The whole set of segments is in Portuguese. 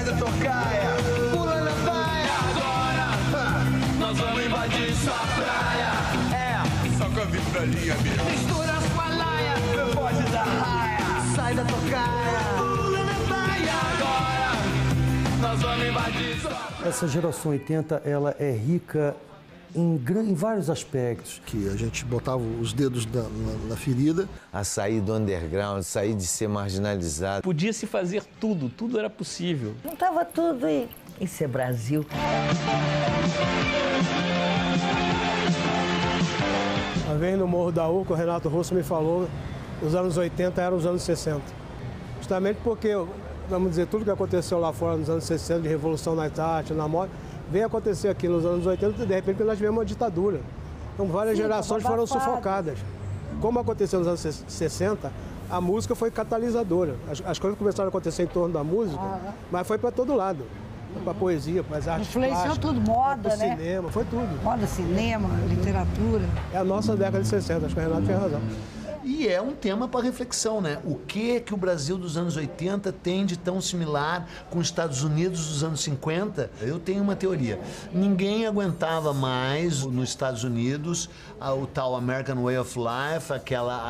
sai da tocaia, pula na baia. Agora nós vamos invadir sua praia. É, só com a vitrolinha mesmo. Mistura com a laia, meu pode da raia. Sai da tocaia, pula na baia. Agora nós vamos invadir sua praia. Essa geração 80, ela é rica em vários aspectos. Que a gente botava os dedos na ferida. A sair do underground, sair de ser marginalizado. Podia se fazer tudo, tudo era possível. Não estava tudo aí. Isso é Brasil. Uma vez no Morro da Urca, o Renato Russo me falou que os anos 80 eram os anos 60. Justamente porque, vamos dizer, tudo que aconteceu lá fora nos anos 60, de revolução nas artes, na moda, veio acontecer aqui nos anos 80 e, de repente, nós tivemos uma ditadura. Então, várias gerações foram sufocadas. Como aconteceu nos anos 60, a música foi catalisadora. As coisas começaram a acontecer em torno da música, mas foi para todo lado. Para a poesia, para as artes influenciou tudo, moda, né? Cinema, foi tudo. Moda, cinema, literatura. É a nossa década de 60, acho que o Renato tinha razão. E é um tema para reflexão, né? O que o Brasil dos anos 80 tem de tão similar com os Estados Unidos dos anos 50? Eu tenho uma teoria. Ninguém aguentava mais nos Estados Unidos o tal American Way of Life,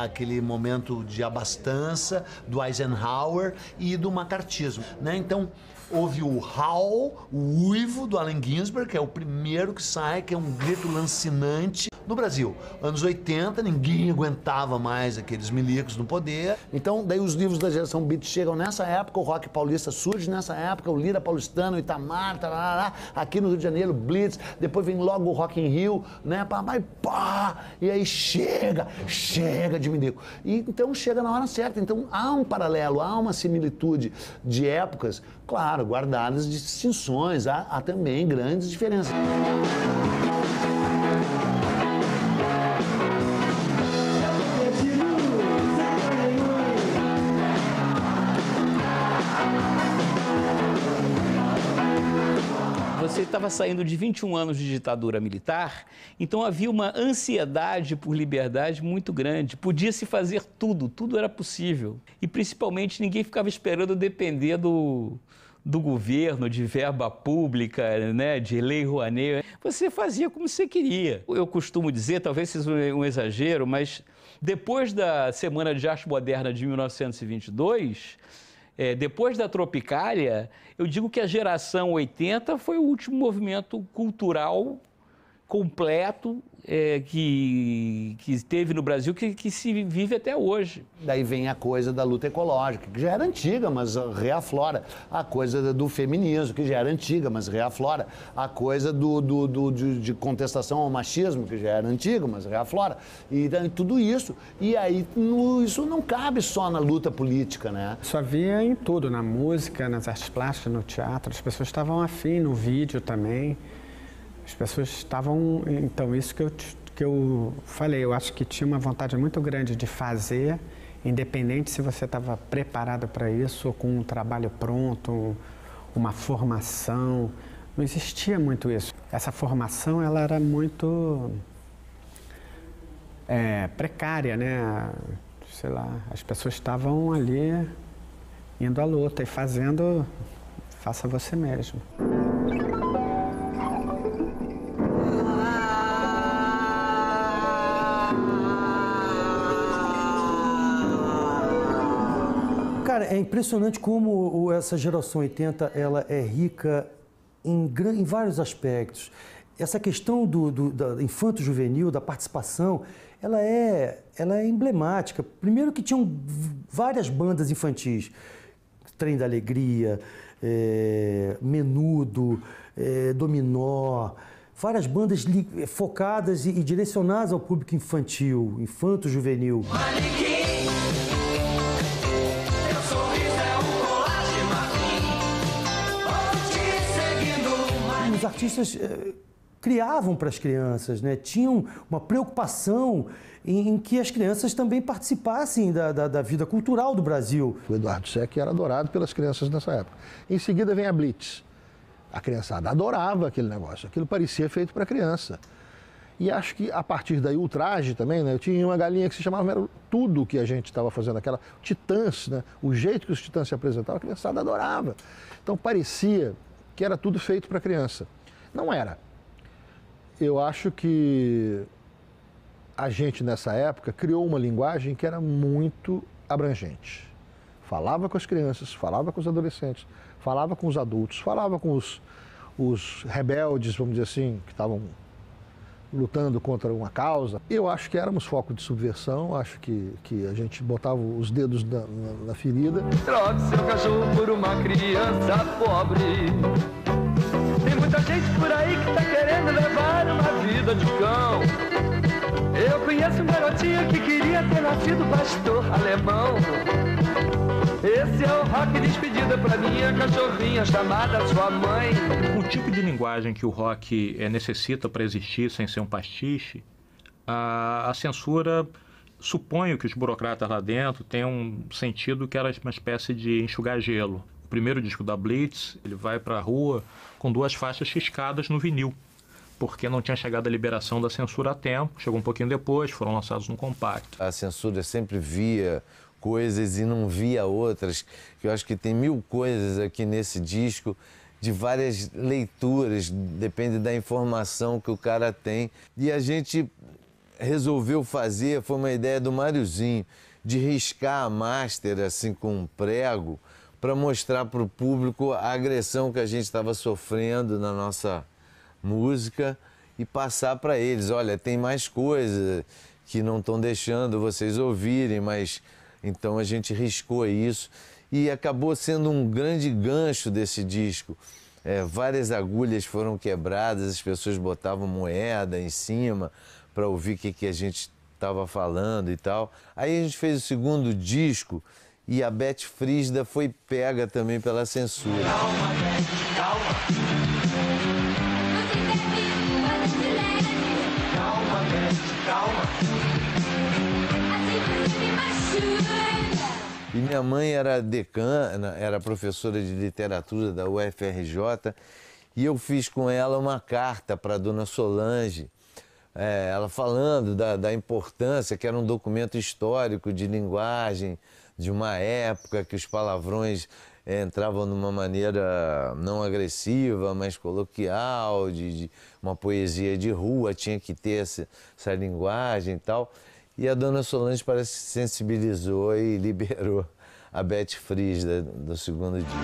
aquele momento de abastança do Eisenhower e do macartismo, né? Então, houve o howl, o uivo do Allen Ginsberg, que é o primeiro que sai, que é um grito lancinante. No Brasil, anos 80, ninguém aguentava mais aqueles milicos no poder. Então, daí os livros da geração beat chegam nessa época, o rock paulista surge nessa época, o Lira paulistano, Itamar, tarará, aqui no Rio de Janeiro, Blitz, depois vem logo o Rock in Rio, né, e aí chega de milico. E então chega na hora certa. Então há um paralelo, há uma similitude de épocas, claro, guardadas distinções, há também grandes diferenças. Você estava saindo de 21 anos de ditadura militar, então havia uma ansiedade por liberdade muito grande. Podia-se fazer tudo, tudo era possível. E, principalmente, ninguém ficava esperando depender do governo, de verba pública, né, de lei Rouanet. Você fazia como você queria. Eu costumo dizer, talvez seja um exagero, mas depois da Semana de Arte Moderna de 1922... depois da Tropicália, eu digo que a geração 80 foi o último movimento cultural completo que teve no Brasil, que se vive até hoje. Daí vem a coisa da luta ecológica, que já era antiga, mas reaflora. A coisa do feminismo, que já era antiga, mas reaflora. A coisa de contestação ao machismo, que já era antiga, mas reaflora. E tudo isso. E aí isso não cabe só na luta política, né? Isso havia em tudo, na música, nas artes plásticas, no teatro. As pessoas estavam afim, no vídeo também. As pessoas estavam... Então, isso que eu falei, eu acho que tinha uma vontade muito grande de fazer, independente se você estava preparado para isso, ou com um trabalho pronto, uma formação. Não existia muito isso. Essa formação, ela era muito precária, né? Sei lá, as pessoas estavam ali indo à luta e fazendo, faça você mesmo. Cara, é impressionante como essa geração 80 ela é rica em vários aspectos. Essa questão da infanto-juvenil, da participação, ela é emblemática. Primeiro que tinham várias bandas infantis. Trem da Alegria, Menudo, Dominó, várias bandas focadas e direcionadas ao público infantil, infanto-juvenil. Os artistas criavam para as crianças, né? Tinham uma preocupação em que as crianças também participassem da vida cultural do Brasil. O Eduardo Secchi era adorado pelas crianças nessa época. Em seguida vem a Blitz. A criançada adorava aquele negócio, aquilo parecia feito para criança. E acho que a partir daí o traje também, né? Eu tinha uma galinha que se chamava, era tudo o que a gente estava fazendo, aquela Titãs, né? O jeito que os Titãs se apresentavam, a criançada adorava. Então parecia que era tudo feito para criança. Não era. Eu acho que a gente nessa época criou uma linguagem que era muito abrangente. Falava com as crianças, falava com os adolescentes, falava com os adultos, falava com os rebeldes, vamos dizer assim, que estavam lutando contra uma causa. Eu acho que éramos foco de subversão, acho que a gente botava os dedos na ferida. Troque seu cachorro por uma criança pobre. Tem muita gente por aí que tá querendo levar uma vida de cão. Eu conheço um garotinho que queria ter nascido pastor alemão. Esse é o rock despedida pra minha cachorrinha chamada sua mãe. O tipo de linguagem que o rock necessita para existir sem ser um pastiche, a censura, suponho que os burocratas lá dentro tenham um sentido que era uma espécie de enxugar gelo. O primeiro disco da Blitz, ele vai para a rua com 2 faixas riscadas no vinil, porque não tinha chegado a liberação da censura a tempo, chegou um pouquinho depois, foram lançados no compacto. A censura sempre via coisas e não via outras, que eu acho que tem 1000 coisas aqui nesse disco, de várias leituras, depende da informação que o cara tem. E a gente resolveu fazer, foi uma ideia do Máriozinho, de riscar a master assim com um prego, para mostrar para o público a agressão que a gente estava sofrendo na nossa música e passar para eles, olha, tem mais coisas que não estão deixando vocês ouvirem, mas então a gente riscou isso e acabou sendo um grande gancho desse disco. Várias agulhas foram quebradas, as pessoas botavam moeda em cima para ouvir o que a gente estava falando e tal. Aí a gente fez o segundo disco e a Beth Frígida foi pega também pela censura. Calma, Beth, calma. Calma, Beth, calma. E minha mãe era decana, era professora de literatura da UFRJ, e eu fiz com ela uma carta para a dona Solange, ela falando da importância, que era um documento histórico de linguagem, de uma época que os palavrões entravam de uma maneira não agressiva, mas coloquial, de uma poesia de rua, tinha que ter essa linguagem e tal. E a dona Solange parece que se sensibilizou e liberou a Beth Frígida do segundo disco.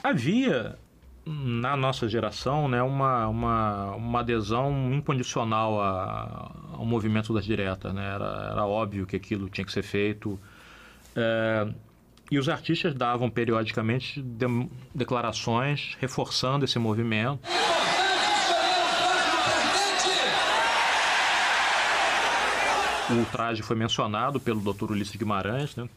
Havia, na nossa geração, né, uma adesão incondicional ao movimento das diretas, né? Era óbvio que aquilo tinha que ser feito. E os artistas davam periodicamente declarações reforçando esse movimento. O ultraje foi mencionado pelo Dr. Ulisses Guimarães, né?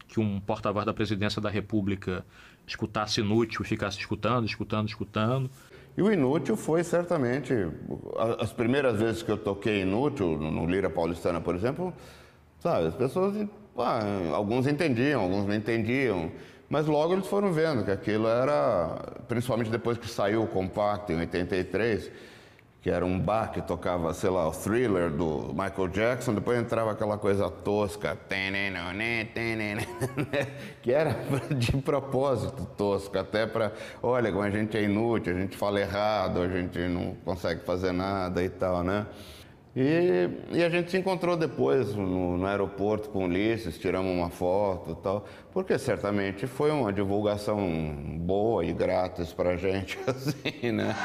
Que um porta-voz da presidência da República escutasse inútil e ficasse escutando. E o inútil foi certamente, as primeiras vezes que eu toquei inútil, no Lira Paulistana, por exemplo, sabe, as pessoas, alguns entendiam, alguns não entendiam, mas logo eles foram vendo que aquilo era, principalmente depois que saiu o compacto em 83, que era um bar que tocava, sei lá, o Thriller do Michael Jackson, depois entrava aquela coisa tosca, que era de propósito tosca, até para, olha, como a gente é inútil, a gente fala errado, a gente não consegue fazer nada e tal, né? E a gente se encontrou depois no aeroporto com o Ulisses, tiramos uma foto e tal, porque certamente foi uma divulgação boa e grátis pra gente, assim, né?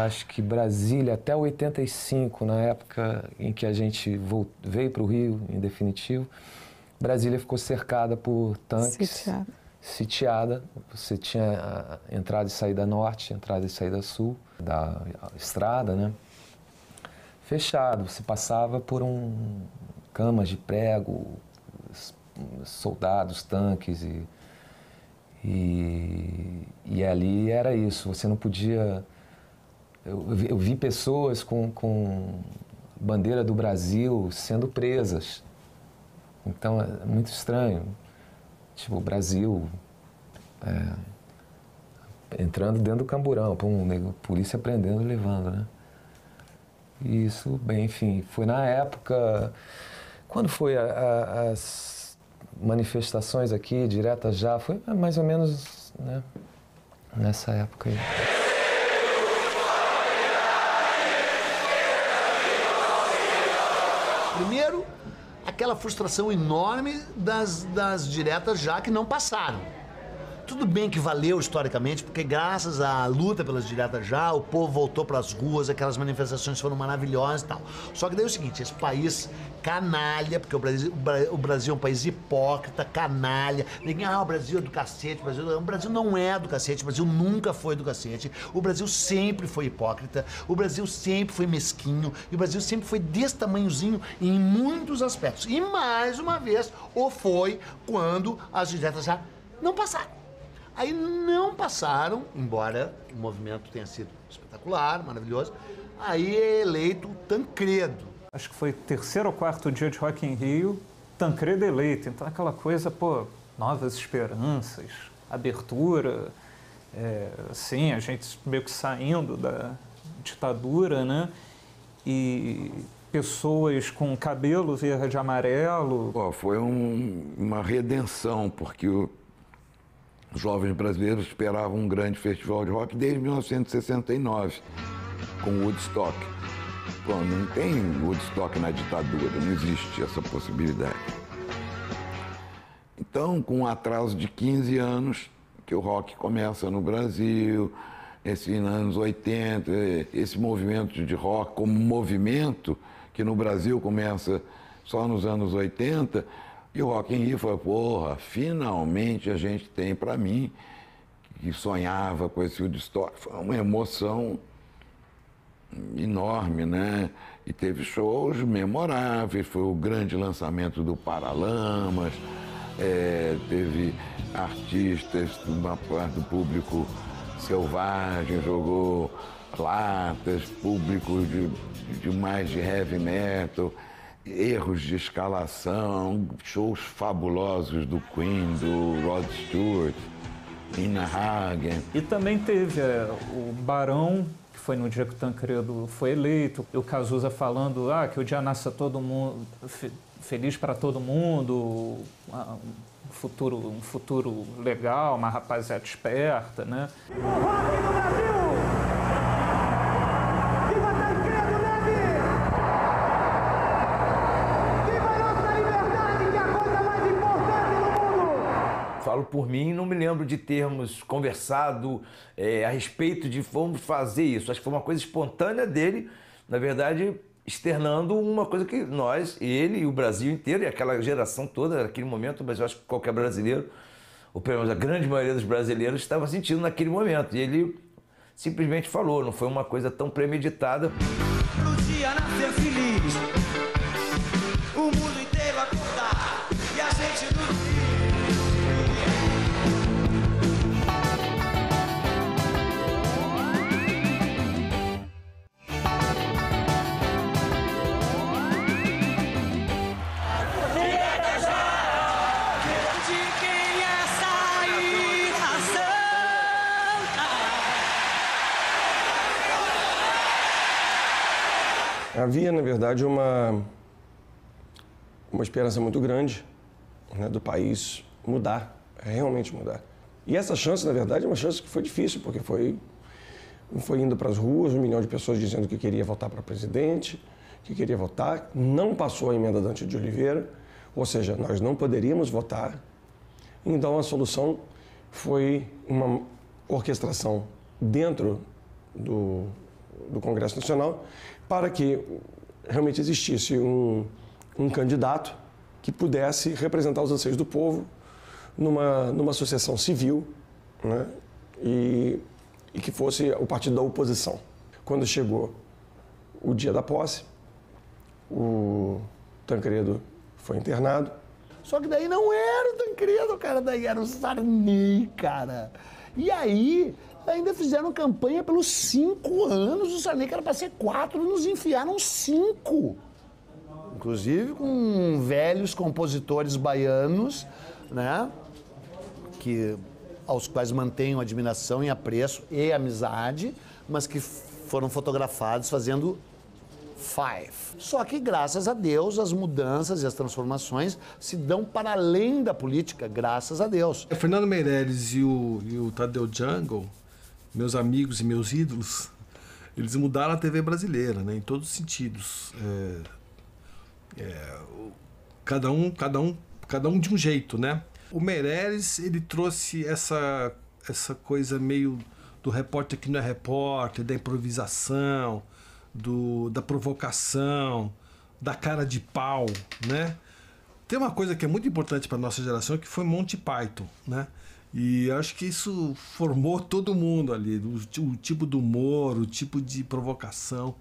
acho que Brasília, até 85, na época em que a gente veio para o Rio, em definitivo, Brasília ficou cercada por tanques. Sitiada. Você tinha a entrada e saída norte, entrada e saída sul da estrada, né? Fechado. Você passava por camas de prego, soldados, tanques e ali era isso. Você não podia... Eu vi pessoas com bandeira do Brasil sendo presas. Então é muito estranho. Tipo, o Brasil entrando dentro do camburão, polícia prendendo e levando, né? E isso, bem, enfim, foi na época... Quando foi as manifestações aqui, diretas já, foi mais ou menos, né, nessa época aí. Primeiro, aquela frustração enorme das diretas já que não passaram. Tudo bem que valeu historicamente, porque graças à luta pelas diretas já, o povo voltou para as ruas, aquelas manifestações foram maravilhosas e tal. Só que daí é o seguinte, esse país canalha, porque o Brasil é um país hipócrita, canalha. Ninguém, o Brasil é do cacete, o Brasil não é do cacete, o Brasil nunca foi do cacete. O Brasil sempre foi hipócrita, o Brasil sempre foi mesquinho, e o Brasil sempre foi desse tamanhozinho em muitos aspectos. E mais uma vez, o foi quando as diretas já não passaram. Aí não passaram, embora o movimento tenha sido espetacular, maravilhoso, aí é eleito Tancredo. Acho que foi 3º ou 4º dia de Rock in Rio, Tancredo eleito. Então aquela coisa, novas esperanças, abertura, assim, a gente meio que saindo da ditadura, né? E pessoas com cabelo verde e amarelo. Foi uma redenção, porque os jovens brasileiros esperavam um grande festival de rock desde 1969, com Woodstock. Não tem Woodstock na ditadura, não existe essa possibilidade. Então, com um atraso de 15 anos, que o rock começa no Brasil, nos anos 80, esse movimento de rock como movimento, que no Brasil começa só nos anos 80, e o Rock in Rio foi, finalmente a gente tem, para mim, que sonhava com esse Woodstock, foi uma emoção enorme, né? E teve shows memoráveis, foi o grande lançamento do Paralamas, teve artistas, uma parte do público selvagem, jogou latas, público de mais de heavy metal, erros de escalação, shows fabulosos do Queen, do Rod Stewart, Nina Hagen. E também teve o Barão, que foi no dia que o Tancredo foi eleito, e o Cazuza falando que o dia nasça todo mundo, feliz para todo mundo, um futuro legal, uma rapaziada esperta, né? O rock no Brasil! Viva Tancredo Neves! Viva a nossa liberdade, que é a coisa mais importante do mundo! Falo por mim, não me lembro de termos conversado a respeito de vamos fazer isso. Acho que foi uma coisa espontânea dele, na verdade, externando uma coisa que nós, ele e o Brasil inteiro, e aquela geração toda, naquele momento, mas eu acho que qualquer brasileiro, ou pelo menos a grande maioria dos brasileiros, estava sentindo naquele momento. E ele simplesmente falou, não foi uma coisa tão premeditada. Pro dia nascer feliz, o mundo inteiro acordar e a gente dormir. Havia, na verdade, uma esperança muito grande, né, do país mudar, realmente mudar. E essa chance, na verdade, é uma chance que foi difícil, porque foi indo para as ruas, 1 milhão de pessoas dizendo que queria votar para presidente, que queria votar, não passou a emenda Dante de Oliveira, ou seja, nós não poderíamos votar. Então a solução foi uma orquestração dentro do Congresso Nacional para que realmente existisse um candidato que pudesse representar os anseios do povo numa associação civil, né? E que fosse o partido da oposição. Quando chegou o dia da posse, o Tancredo foi internado. Só que daí não era o Tancredo, cara, daí era o Sarney, cara. E aí, ainda fizeram campanha pelos 5 anos, o Sarney, que era para ser 4, nos enfiaram 5. Inclusive com velhos compositores baianos, né, aos quais mantenho admiração e apreço e amizade, mas que foram fotografados fazendo 5. Só que, graças a Deus, as mudanças e as transformações se dão para além da política, graças a Deus. O Fernando Meirelles e o Tadeu Jungle, meus amigos e meus ídolos, eles mudaram a TV brasileira, né, em todos os sentidos. Cada um de um jeito, né? O Meirelles, ele trouxe essa coisa meio do repórter que não é repórter, da improvisação, da provocação, da cara de pau, né? Tem uma coisa que é muito importante para a nossa geração, que foi Monty Python, né? E eu acho que isso formou todo mundo ali, o tipo do humor, o tipo de provocação.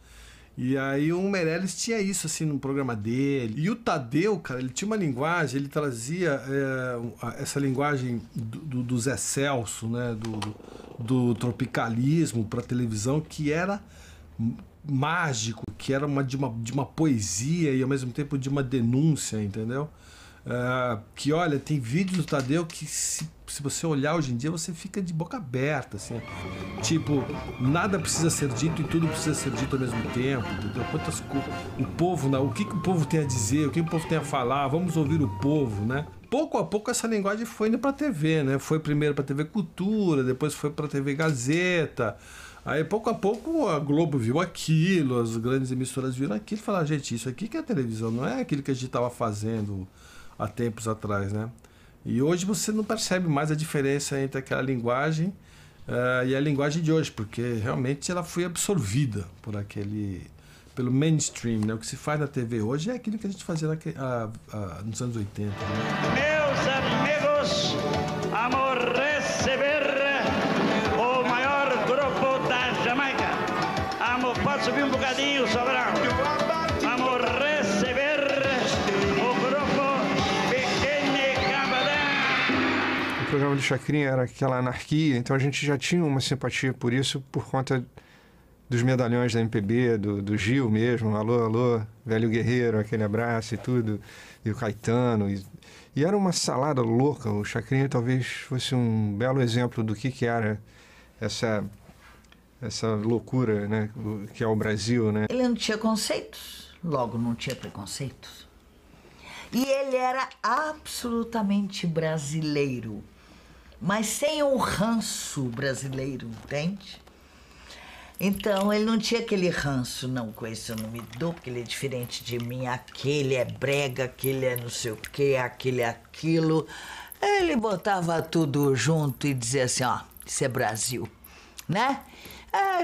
E aí o Meirelles tinha isso assim no programa dele. E o Tadeu, cara, ele tinha uma linguagem, ele trazia essa linguagem do Zé Celso, né? Do tropicalismo para televisão, que era mágico, que era de uma poesia e ao mesmo tempo de uma denúncia, entendeu? Que olha, tem vídeos do Tadeu que se você olhar hoje em dia, você fica de boca aberta, assim. Tipo, nada precisa ser dito e tudo precisa ser dito ao mesmo tempo, entendeu? O povo, o que o povo tem a dizer, o que o povo tem a falar, vamos ouvir o povo, né? Pouco a pouco essa linguagem foi indo pra TV, né? Foi primeiro pra TV Cultura, depois foi pra TV Gazeta. Aí, pouco a pouco, a Globo viu aquilo, as grandes emissoras viram aquilo e falaram, gente, isso aqui que é televisão, não é aquilo que a gente estava fazendo há tempos atrás, né? E hoje você não percebe mais a diferença entre aquela linguagem e a linguagem de hoje, porque realmente ela foi absorvida pelo mainstream, né? O que se faz na TV hoje é aquilo que a gente fazia nos anos 80. Né? Meus amigos, vamos receber o maior grupo da Jamaica. Pode subir um bocadinho, Sobral. Vamos receber o grupo Pequene Cambadã. O programa do Chacrinha era aquela anarquia, então a gente já tinha uma simpatia por isso, por conta dos medalhões da MPB, do Gil mesmo, alô, alô, velho guerreiro, aquele abraço e tudo, e o Caetano. E era uma salada louca. O Chacrinha talvez fosse um belo exemplo do que era essa loucura, né, que é o Brasil, né? Ele não tinha conceitos, logo não tinha preconceitos. E ele era absolutamente brasileiro, mas sem o ranço brasileiro, entende? Então, ele não tinha aquele ranço, não, com esse eu não me dou, porque ele é diferente de mim, aquele é brega, aquele é não sei o quê, aquele é aquilo. Ele botava tudo junto e dizia assim, ó, isso é Brasil, né?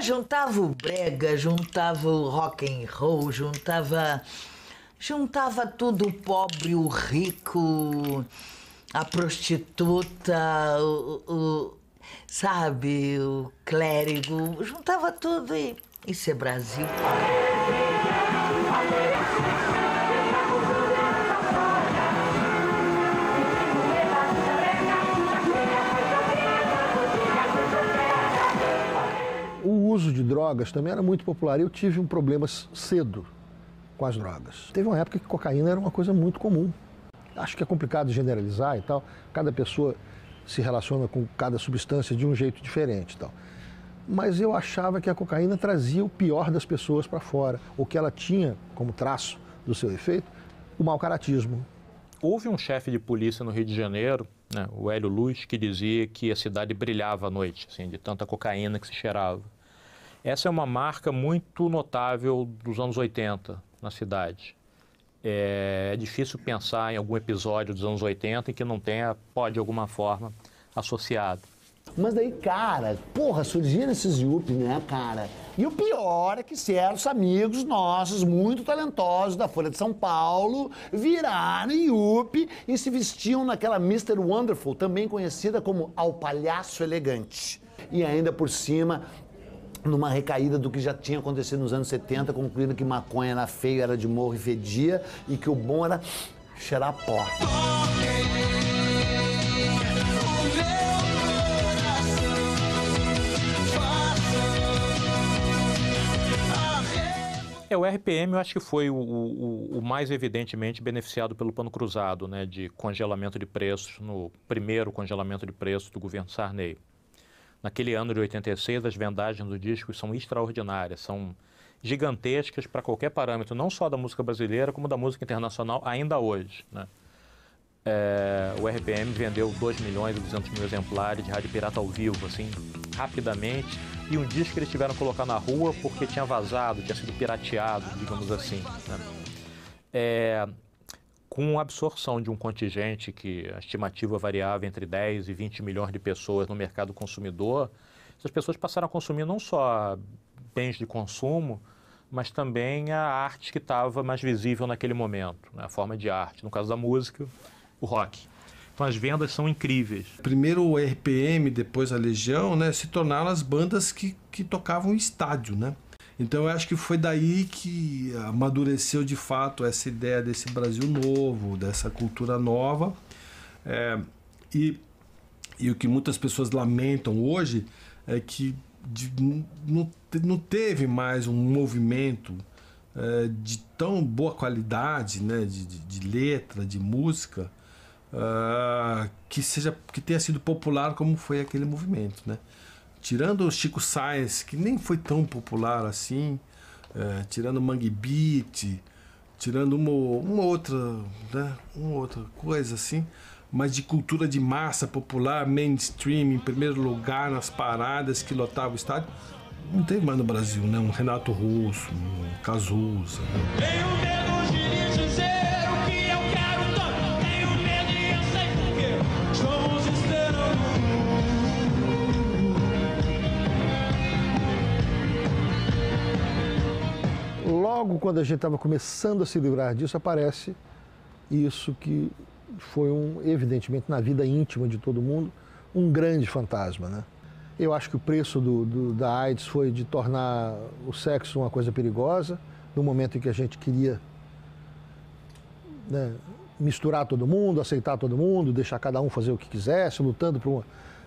Juntava o brega, juntava o rock and roll, juntava tudo, o pobre, o rico, a prostituta, sabe, o clérigo, juntava tudo e isso é Brasil. O uso de drogas também era muito popular. Eu tive um problema cedo com as drogas. Teve uma época que cocaína era uma coisa muito comum. Acho que é complicado generalizar e tal. Cada pessoa se relaciona com cada substância de um jeito diferente e tal. Mas eu achava que a cocaína trazia o pior das pessoas para fora, ou que ela tinha como traço do seu efeito o mau caratismo. Houve um chefe de polícia no Rio de Janeiro, né, o Hélio Luz, que dizia que a cidade brilhava à noite, assim, de tanta cocaína que se cheirava. Essa é uma marca muito notável dos anos 80 na cidade. É difícil pensar em algum episódio dos anos 80 em que não tenha, pode de alguma forma, associado. Mas daí, cara, porra, surgiram esses Yuppie, né, cara? E o pior é que certos amigos nossos, muito talentosos, da Folha de São Paulo, viraram Yuppie e se vestiam naquela Mr. Wonderful, também conhecida como Ao Palhaço Elegante. E ainda por cima, numa recaída do que já tinha acontecido nos anos 70, concluindo que maconha era feio, era de morro e fedia, e que o bom era cheirar pó. O RPM eu acho que foi o mais evidentemente beneficiado pelo Plano Cruzado, né, de congelamento de preços, no primeiro congelamento de preços do governo Sarney. Naquele ano de 86, as vendagens do disco são extraordinárias, são gigantescas para qualquer parâmetro, não só da música brasileira, como da música internacional, ainda hoje, né? O RPM vendeu 2.200.000 exemplares de Rádio Pirata ao vivo, assim, rapidamente, e um disco que eles tiveram que colocar na rua porque tinha vazado, tinha sido pirateado, digamos assim, né? Com a absorção de um contingente que a estimativa variava entre 10 e 20 milhões de pessoas no mercado consumidor, essas pessoas passaram a consumir não só bens de consumo, mas também a arte que estava mais visível naquele momento, né? A forma de arte, no caso da música, o rock. Então as vendas são incríveis. Primeiro o RPM, depois a Legião, né, se tornaram as bandas que tocavam em estádio, né? Então eu acho que foi daí que amadureceu de fato essa ideia desse Brasil novo, dessa cultura nova. E o que muitas pessoas lamentam hoje é que não teve mais um movimento de tão boa qualidade, né, de letra, de música, que tenha sido popular como foi aquele movimento, né? Tirando o Chico Sainz, que nem foi tão popular assim, tirando Mangue Beat, tirando uma outra, né, uma outra coisa assim, mas de cultura de massa popular, mainstream, em primeiro lugar nas paradas que lotavam o estádio, não tem mais no Brasil, né? Um Renato Russo, um Cazuza. Tenho medo de dizer o que eu quero tanto. Tenho medo e eu sei por quê. Estamos esperando. Logo quando a gente estava começando a se livrar disso, aparece isso que foi, evidentemente, na vida íntima de todo mundo, um grande fantasma, né? Eu acho que o preço da AIDS foi de tornar o sexo uma coisa perigosa, no momento em que a gente queria, né, misturar todo mundo, aceitar todo mundo, deixar cada um fazer o que quisesse, lutando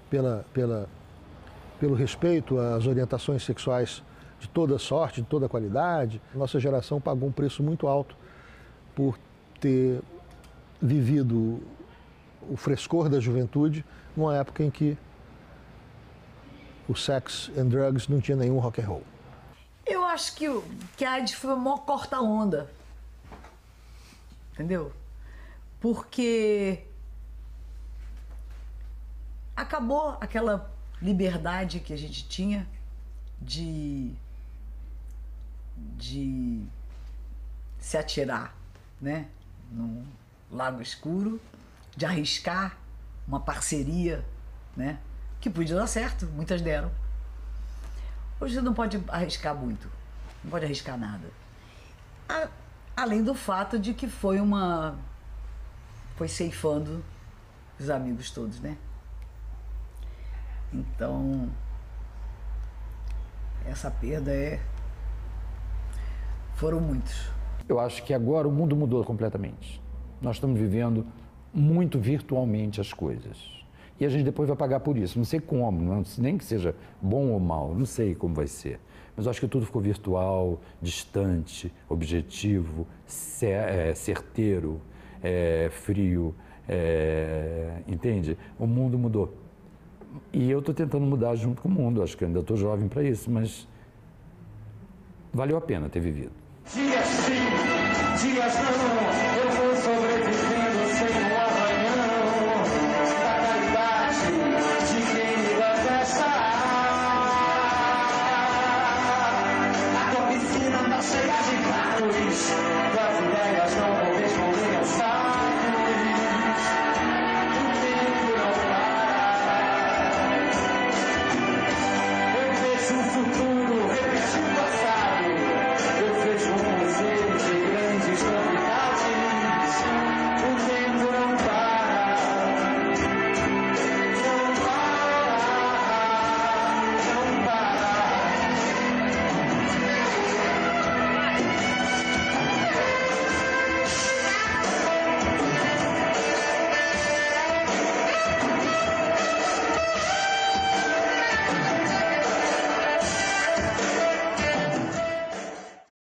pelo respeito às orientações sexuais de toda sorte, de toda qualidade. Nossa geração pagou um preço muito alto por ter vivido o frescor da juventude numa época em que o sex and drugs não tinha nenhum rock and roll. Eu acho que a AIDS foi a maior corta-onda. Entendeu? Porque acabou aquela liberdade que a gente tinha de se atirar, né, num lago escuro, de arriscar uma parceria, né, que podia dar certo, muitas deram. Hoje você não pode arriscar muito, não pode arriscar nada. Além do fato de que foi ceifando os amigos todos, né? Então, essa perda foram muitos. Eu acho que agora o mundo mudou completamente. Nós estamos vivendo muito virtualmente as coisas. E a gente depois vai pagar por isso. Não sei como, nem que seja bom ou mal, não sei como vai ser. Mas eu acho que tudo ficou virtual, distante, objetivo, certeiro, frio, entende? O mundo mudou. E eu estou tentando mudar junto com o mundo. Acho que ainda estou jovem para isso, mas valeu a pena ter vivido. Se assim